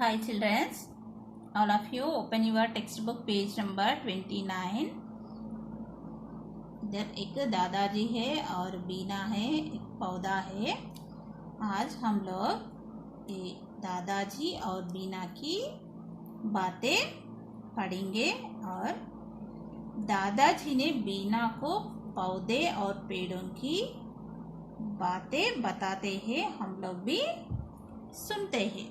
Hi children, all of you open your textbook page number 29. इधर एक दादाजी है और बीना है, एक पौधा है। आज हम लोग दादाजी और बीना की बातें पढ़ेंगे और दादाजी ने बीना को पौधे और पेड़ों की बातें बताते हैं, हम लोग भी सुनते हैं।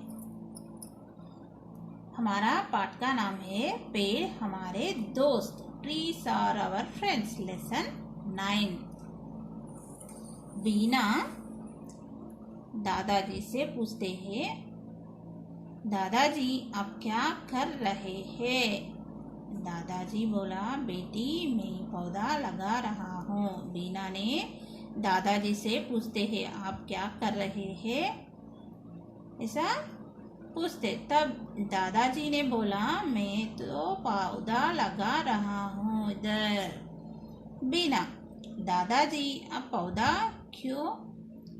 हमारा पाठ का नाम है पेड़ हमारे दोस्त, trees are our friends, lesson 9। Bina दादाजी से पूछते हैं, दादाजी आप क्या कर रहे हैं? दादाजी बोला, बेटी मैं पौधा लगा रहा हूँ। बीना ने दादाजी से पूछते हैं, आप क्या कर रहे हैं? ऐसा पूछते, तब दादाजी ने बोला, मैं तो पौधा लगा रहा हूँ इधर। बीना, दादाजी आप पौधा क्यों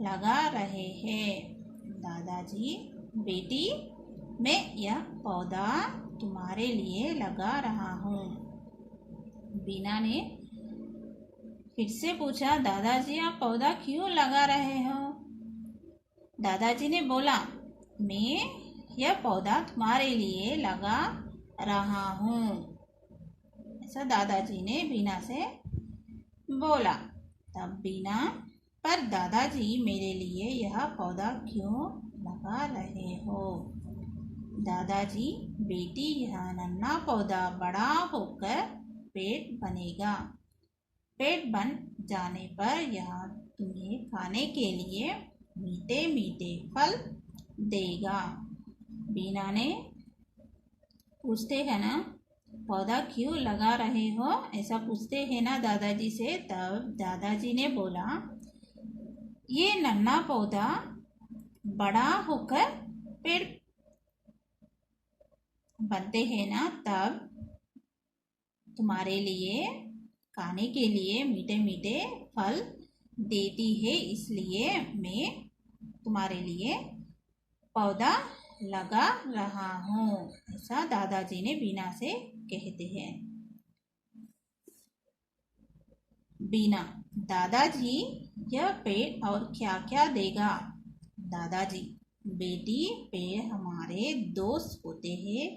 लगा रहे हैं? दादाजी, बेटी मैं यह पौधा तुम्हारे लिए लगा रहा हूँ। बीना ने फिर से पूछा, दादाजी आप पौधा क्यों लगा रहे हो? दादाजी ने बोला, मैं यह पौधा तुम्हारे लिए लगा रहा हूँ। ऐसा दादाजी ने बीना से बोला। तब बीना, पर दादाजी मेरे लिए यह पौधा क्यों लगा रहे हो? दादाजी, बेटी यह नन्हा पौधा बड़ा होकर पेड़ बनेगा। पेड़ बन जाने पर यह तुम्हें खाने के लिए मीठे मीठे फल देगा। बीना ने पूछते हैं ना, पौधा क्यों लगा रहे हो, ऐसा पूछते हैं ना दादाजी से। तब दादाजी ने बोला, ये नन्हा पौधा बड़ा होकर पेड़ बनते हैं ना, तब तुम्हारे लिए खाने के लिए मीठे मीठे फल देती है, इसलिए मैं तुम्हारे लिए पौधा लगा रहा हूँ। ऐसा दादाजी ने बीना से कहते हैं। बीना, दादाजी यह पेड़ और क्या क्या देगा? दादाजी, बेटी पेड़ हमारे दोस्त होते हैं,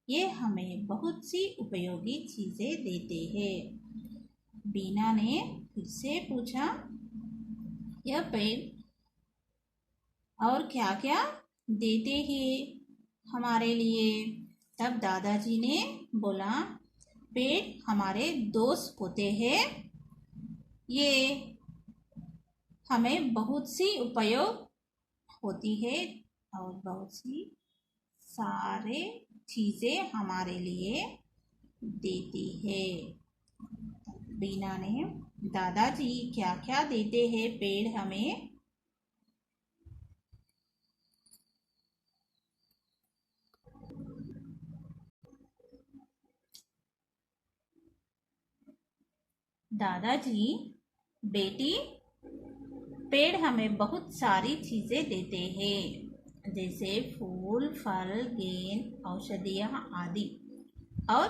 ये हमें बहुत सी उपयोगी चीजें देते हैं। बीना ने फिर से पूछा, यह पेड़ और क्या क्या देते हैं हमारे लिए? तब दादाजी ने बोला, पेड़ हमारे दोस्त होते हैं, ये हमें बहुत सी उपयोग होती है और बहुत सी सारे चीजें हमारे लिए देती है। बीना ने, दादाजी क्या क्या देते हैं पेड़ हमें? दादाजी, बेटी पेड़ हमें बहुत सारी चीजें देते हैं, जैसे फूल, फल, गेंद, औषधियाँ आदि। और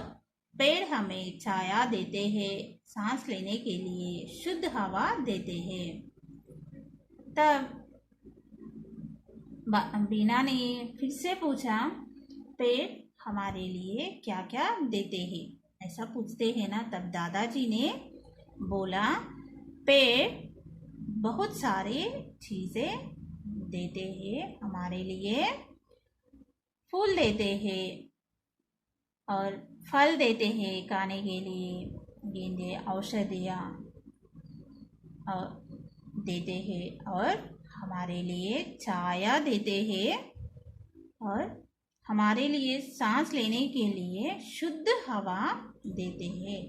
पेड़ हमें छाया देते हैं, सांस लेने के लिए शुद्ध हवा देते हैं। तब बीना ने फिर से पूछा, पेड़ हमारे लिए क्या क्या देते हैं? ऐसा पूछते हैं ना। तब दादाजी ने बोला, पेड़ बहुत सारे चीजें देते हैं हमारे लिए। फूल देते हैं और फल देते हैं खाने के लिए, गेंदे औषधियाँ और देते हैं, और हमारे लिए छाया देते हैं, और हमारे लिए सांस लेने के लिए शुद्ध हवा देते हैं।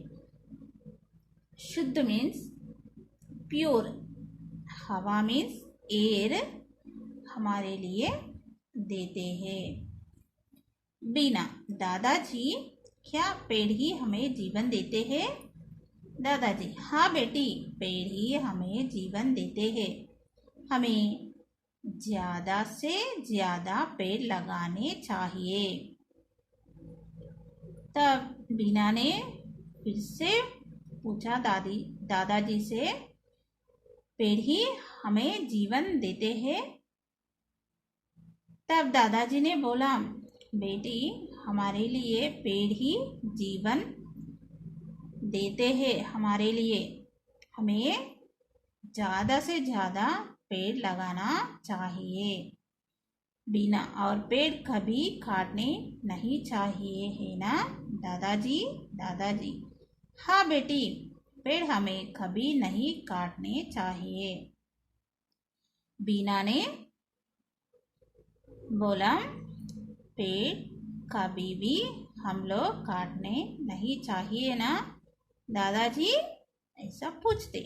शुद्ध मीन्स प्योर, हवा मीन्स एयर हमारे लिए देते हैं। बीना, दादाजी क्या पेड़ ही हमें जीवन देते हैं? दादाजी, हाँ बेटी पेड़ ही हमें जीवन देते हैं, हमें ज़्यादा से ज़्यादा पेड़ लगाने चाहिए। तब बीना ने फिर से पूछा दादाजी से, पेड़ ही हमें जीवन देते हैं? तब दादाजी ने बोला, बेटी, हमारे लिए पेड़ ही जीवन देते हैं। हमारे लिए हमें ज़्यादा से ज़्यादा पेड़ लगाना चाहिए बिना, और पेड़ कभी काटने नहीं चाहिए, है ना दादाजी? दादाजी, हाँ बेटी, पेड़ हमें कभी नहीं काटने चाहिए। बीना ने बोला, पेड़ कभी भी हम लोग काटने नहीं चाहिए ना दादाजी? ऐसा पूछते।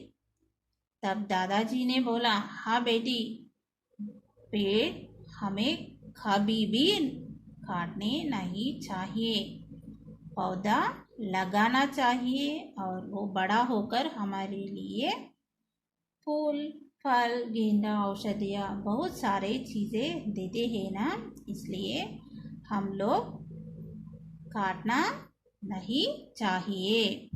तब दादाजी ने बोला, हाँ बेटी, पेड़ हमें कभी भी काटने नहीं चाहिए, पौधा लगाना चाहिए, और वो बड़ा होकर हमारे लिए फूल, फल, गेंदा, औषधियाँ, बहुत सारे चीज़ें देते हैं ना, इसलिए हम लोग काटना नहीं चाहिए।